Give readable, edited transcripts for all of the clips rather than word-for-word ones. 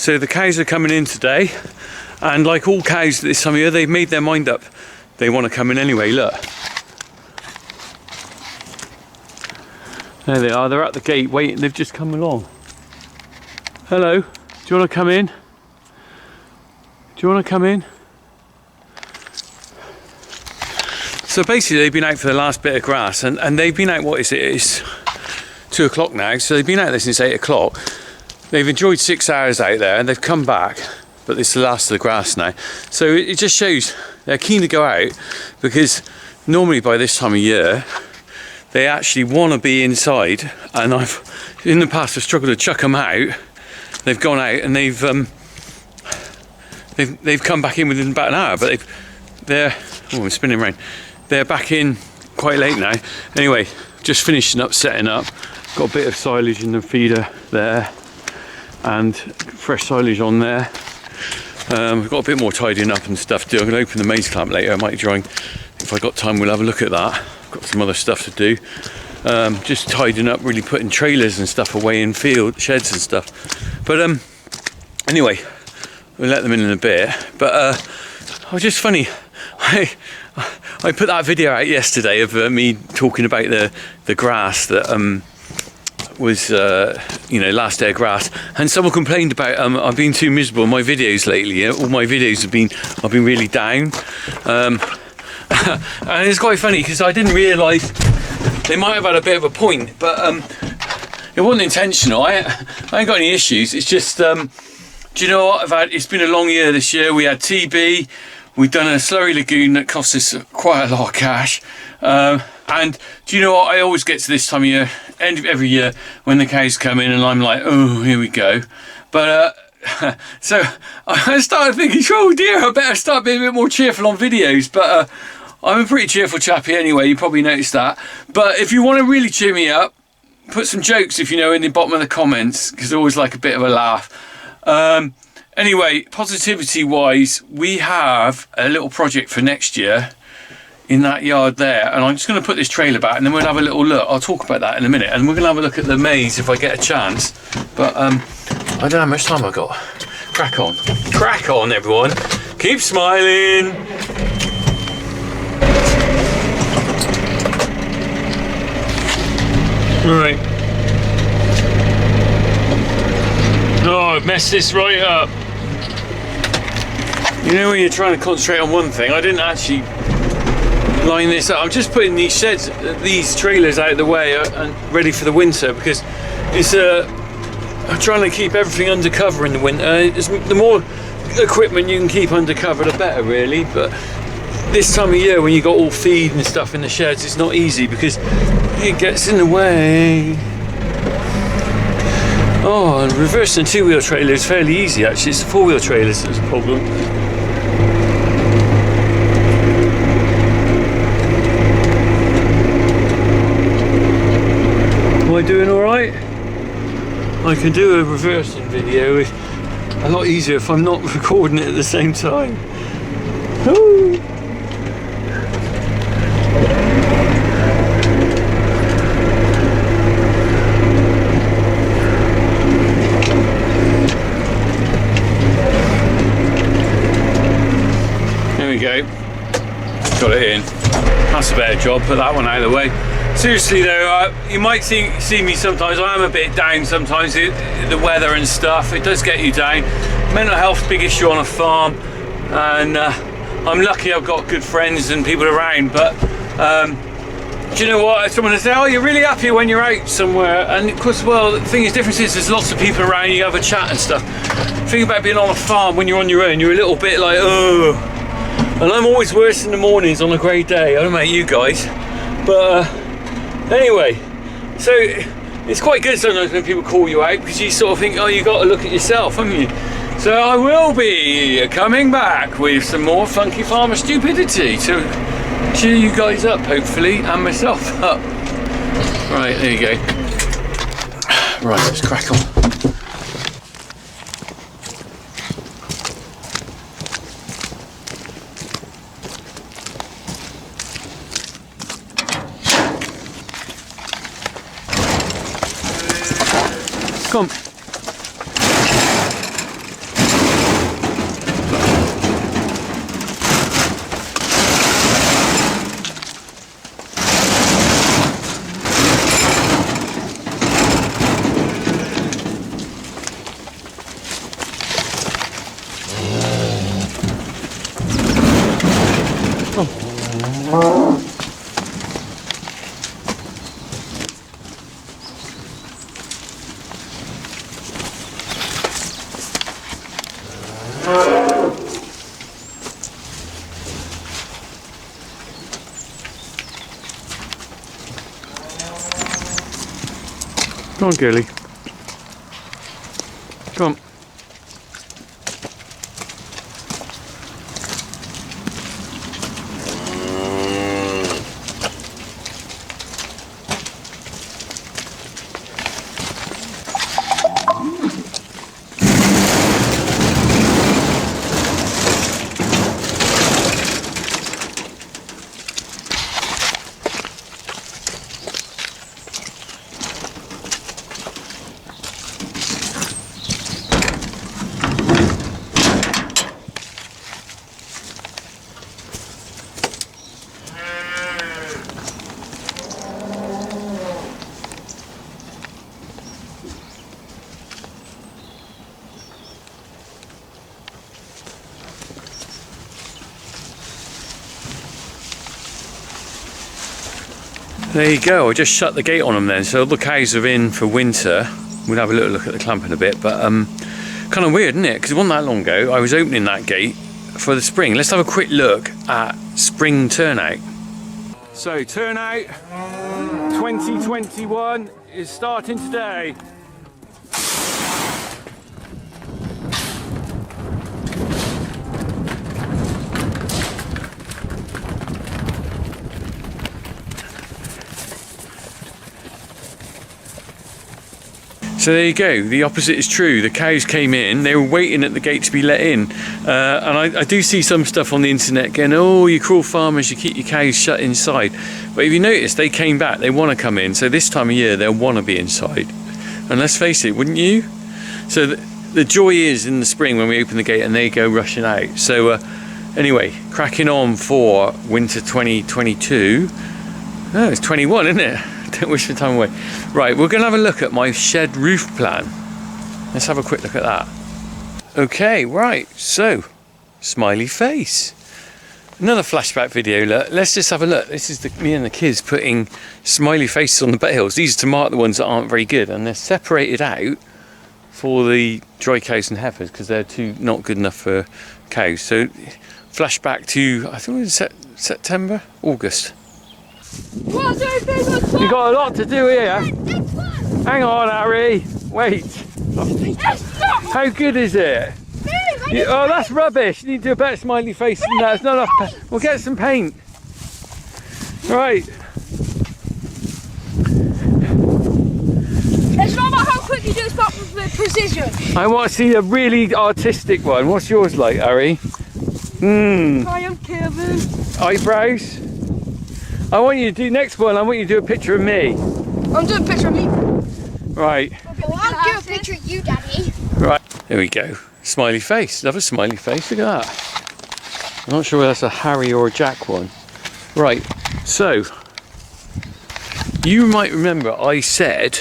So the cows are coming in today, and like all cows this time of year, they've made their mind up. They want to come in anyway, look. There they are, they're at the gate waiting, they've just come along. Hello, do you want to come in? Do you want to come in? So basically they've been out for the last bit of grass, and they've been out, what is it? It's 2 o'clock now, so they've been out there since 8 o'clock. They've enjoyed 6 hours out there and they've come back, but this is the last of the grass now. So it just shows they're keen to go out, because normally by this time of year, they actually want to be inside, and I've in the past have struggled to chuck them out. They've gone out and they've come back in within about an hour, but they're I'm spinning around. They're back in quite late now. Anyway, just finishing up setting up. Got a bit of silage in the feeder there, and fresh silage on there. We've got a bit more tidying up and stuff to do. I'm going to open the maize clamp later. I might try and, if I got time, we'll have a look at that. Got some other stuff to do. Just tidying up, really putting trailers and stuff away in field sheds and stuff. But anyway, we'll let them in a bit. But I was just funny. I put that video out yesterday of me talking about the grass that was last day of grass, and someone complained about I've been too miserable in my videos lately. All my videos I've been really down. And it's quite funny because I didn't realise they might have had a bit of a point, but it wasn't intentional. I ain't got any issues. It's just, do you know what? It's been a long year this year. We had TB. We've done a slurry lagoon that cost us quite a lot of cash. And do you know what? I always get to this time of year, end of every year, when the cows come in, and I'm like, oh, here we go. But so I started thinking, oh dear, I better start being a bit more cheerful on videos. But I'm a pretty cheerful chappy anyway, you probably noticed that. But if you want to really cheer me up, put some jokes, if you know, in the bottom of the comments, because I always like a bit of a laugh. Anyway, positivity wise, we have a little project for next year in that yard there, and I'm just going to put this trailer back and then we'll have a little look. I'll talk about that in a minute, and we're going to have a look at the maize if I get a chance. But I don't know how much time I've got. Crack on everyone, keep smiling. Right. Oh, I've messed this right up. You know when you're trying to concentrate on one thing, I didn't actually line this up. I'm just putting these sheds, these trailers out of the way and ready for the winter, because it's I'm trying to keep everything under cover in the winter. The more equipment you can keep under cover, the better, really. But this time of year, when you got all feed and stuff in the sheds, it's not easy because it gets in the way. Oh, and reversing a 2-wheel trailer is fairly easy actually. It's the 4-wheel trailers that's a problem. Am I doing alright? I can do a reversing video a lot easier if I'm not recording it at the same time. Woo! Got it in. That's a better job. Put that one out of the way. Seriously though, you might see me sometimes. I am a bit down sometimes. The weather and stuff, it does get you down. Mental health's a big issue on a farm, and I'm lucky I've got good friends and people around. But do you know what? Someone will say, "Oh, you're really happy when you're out somewhere," and of course, well, the thing is, difference is there's lots of people around. You have a chat and stuff. The thing about being on a farm when you're on your own, you're a little bit like, oh. And I'm always worse in the mornings on a grey day. I don't know about you guys, but anyway, so it's quite good sometimes when people call you out, because you sort of think, oh, you got to look at yourself, haven't you? So I will be coming back with some more funky farmer stupidity to cheer you guys up, hopefully, and myself up. Right, there you go. Right, let's crack on. Come. Come on, girly. Come on. There you go, I just shut the gate on them then, so all the cows are in for winter. We'll have a little look at the clamp in a bit, but kind of weird, isn't it? Because it wasn't that long ago I was opening that gate for the spring. Let's have a quick look at spring turnout. So turnout 2021 is starting today. So there you go, the opposite is true. The cows came in, they were waiting at the gate to be let in. And I do see some stuff on the internet going, oh, you cruel farmers, you keep your cows shut inside. But if you notice, they came back, they want to come in. So this time of year, they'll want to be inside. And let's face it, wouldn't you? So the joy is in the spring when we open the gate and they go rushing out. So anyway, cracking on for winter 2022. Oh, it's 21, isn't it? Don't wish the time away. Right, we're going to have a look at my shed roof plan. Let's have a quick look at that. Okay, right, so Smiley Face. Another flashback video. Look, let's just have a look. This is me and the kids putting smiley faces on the bales. These are to mark the ones that aren't very good, and they're separated out for the dry cows and heifers because they're too not good enough for cows. So flashback to, I think it was September, August. You got a lot to do here. Hang on, Harry. Wait. How good is it? Oh, that's rubbish. You need to do a better smiley face than that. It's not enough. We'll get some paint. Right. It's not about how quick you do it, it's about the precision. I want to see a really artistic one. What's yours like, Harry? Hi, I'm Kevin. Eyebrows. I want you to do next one. I want you to do a picture of me. I'm doing a picture of me. Right. Well, I'll do a picture of you, Daddy. Right. There we go. Smiley face. Love a smiley face. Look at that. I'm not sure whether that's a Harry or a Jack one. Right. So, you might remember I said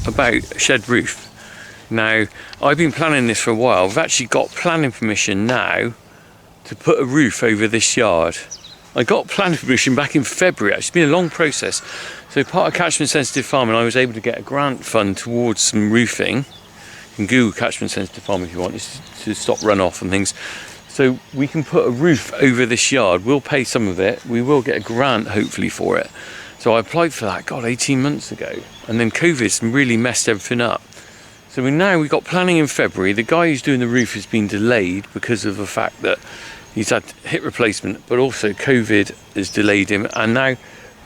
about shed roof. Now, I've been planning this for a while. I've actually got planning permission now to put a roof over this yard. I got planning permission back in February. It's been a long process. So part of catchment sensitive farming, I was able to get a grant fund towards some roofing. You can Google catchment sensitive farming if you want, it's to stop runoff and things. So we can put a roof over this yard. We'll pay some of it. We will get a grant hopefully for it. So I applied for that, God, 18 months ago. And then COVID's really messed everything up. So we got planning in February. The guy who's doing the roof has been delayed because of the fact that he's had hip replacement, but also COVID has delayed him. And now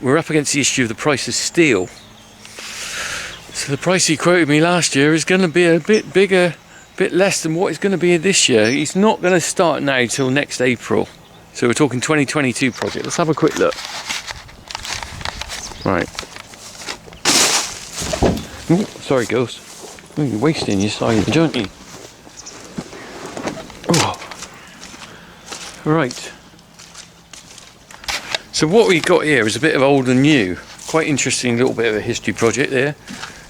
we're up against the issue of the price of steel. So the price he quoted me last year is going to be a bit bigger, a bit less than what it's going to be this year. He's not going to start now till next April. So we're talking 2022 project. Let's have a quick look. Right. Ooh, sorry, girls. Ooh, you're wasting your silage, aren't you? Oh. Right. So what we've got here is a bit of old and new. Quite interesting little bit of a history project there.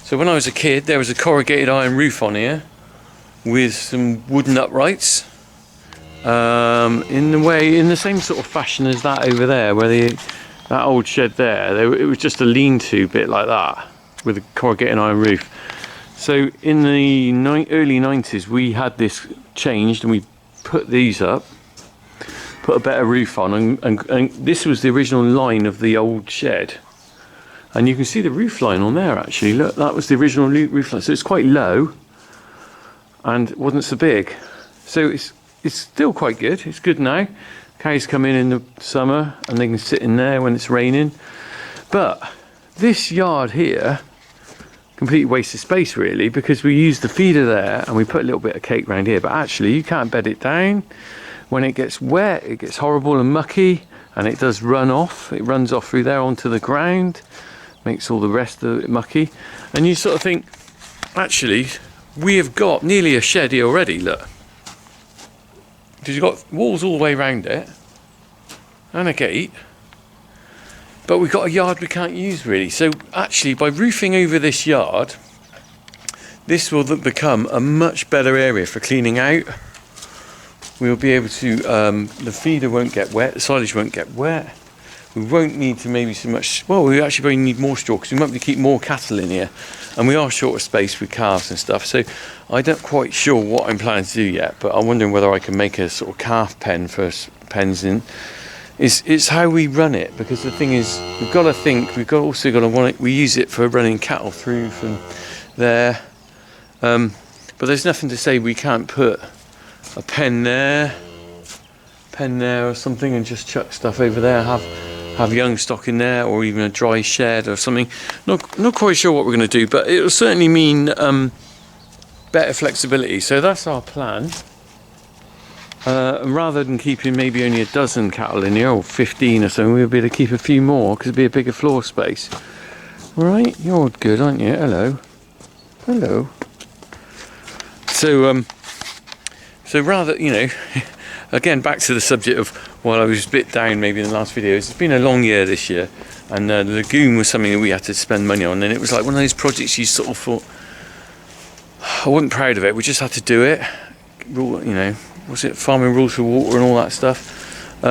So when I was a kid, there was a corrugated iron roof on here with some wooden uprights. in the same sort of fashion as that over there, where that old shed there, it was just a lean-to bit like that with a corrugated iron roof. So in the early 90s we had this changed and we put these up, put a better roof on, and this was the original line of the old shed, and you can see the roof line on there actually. Look, that was the original roof line, so it's quite low and it wasn't so big, so it's still quite good. It's good now. Cows come in the summer and they can sit in there when it's raining. But this yard here, complete waste of space really, because we use the feeder there and we put a little bit of cake around here, but actually you can't bed it down. When it gets wet, it gets horrible and mucky, and it does run off. It runs off through there onto the ground, makes all the rest of it mucky. And you sort of think, actually, we have got nearly a shed here already, look. Because you've got walls all the way around it, and a gate, but we've got a yard we can't use really. So actually, by roofing over this yard, this will become a much better area for cleaning out. We'll be able to, the feeder won't get wet, the silage won't get wet. We won't need to maybe so much, well, we actually probably need more straw because we might be able to keep more cattle in here, and we are short of space with calves and stuff. So I don't quite sure what I'm planning to do yet, but I'm wondering whether I can make a sort of calf pen for pens in. It's how we run it, because the thing is, we've got to think, also got to want it, we use it for running cattle through from there, but there's nothing to say we can't put a pen there or something, and just chuck stuff over there, have young stock in there, or even a dry shed or something. Not quite sure what we're going to do, but it'll certainly mean better flexibility. So that's our plan. Rather than keeping maybe only a dozen cattle in here, or 15 or something, we'll be able to keep a few more because it'll be a bigger floor space. Right, you're good, aren't you? Hello. Hello. So rather, you know, again, back to the subject of, while I was a bit down maybe in the last video, it's been a long year this year, and the lagoon was something that we had to spend money on, and it was like one of those projects you sort of thought, I wasn't proud of it, we just had to do it. You know, was it farming rules for water and all that stuff?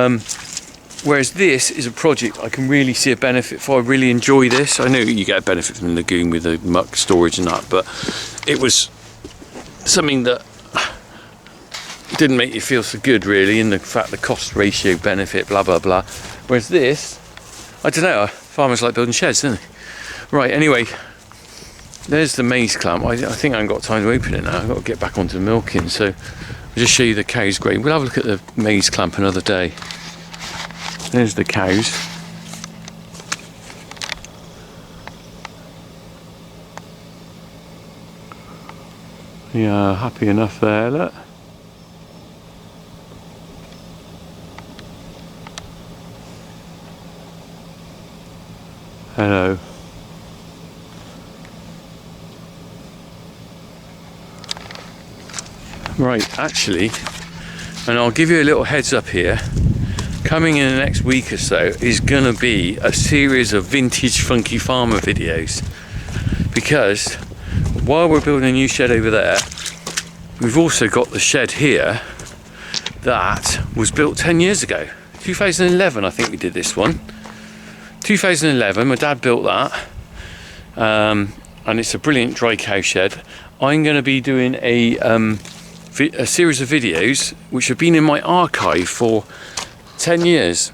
Whereas this is a project I can really see a benefit for. I really enjoy this. I know you get a benefit from the lagoon with the muck storage and that, but it was something that didn't make you feel so good really, in the fact the cost ratio benefit, blah blah blah. Whereas this, I don't know, farmers like building sheds, don't they? Right, anyway, there's the maize clamp. I think I haven't got time to open it now. I've got to get back onto the milking, so I'll just show you the cows grain. We'll have a look at the maize clamp another day. There's the cows. Yeah, happy enough there, look. Hello. Right, actually, and I'll give you a little heads up here, coming in the next week or so is going to be a series of vintage funky farmer videos, because while we're building a new shed over there, we've also got the shed here that was built 10 years ago. 2011 I think we did this one. 2011, my dad built that, and it's a brilliant dry cow shed. I'm going to be doing a series of videos which have been in my archive for 10 years.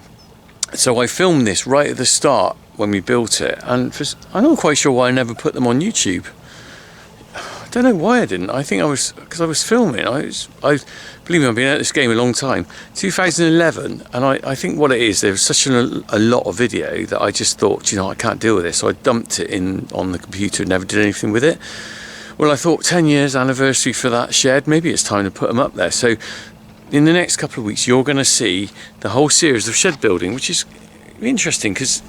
So I filmed this right at the start when we built it, and I'm not quite sure why I never put them on YouTube. I don't know why I didn't. I think because I was filming. I believe me, I've been at this game a long time. 2011, and I think what it is, there was such a lot of video that I just thought, you know, I can't deal with this, so I dumped it in on the computer and never did anything with it. Well, I thought 10 years anniversary for that shed, maybe it's time to put them up there. So in the next couple of weeks, you're going to see the whole series of shed building, which is interesting because,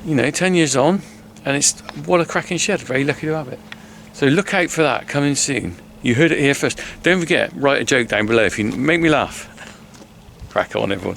you know, 10 years on, and it's, what a cracking shed. Very lucky to have it. So look out for that coming soon. You heard it here first. Don't forget, write a joke down below if you make me laugh. Crack on, everyone.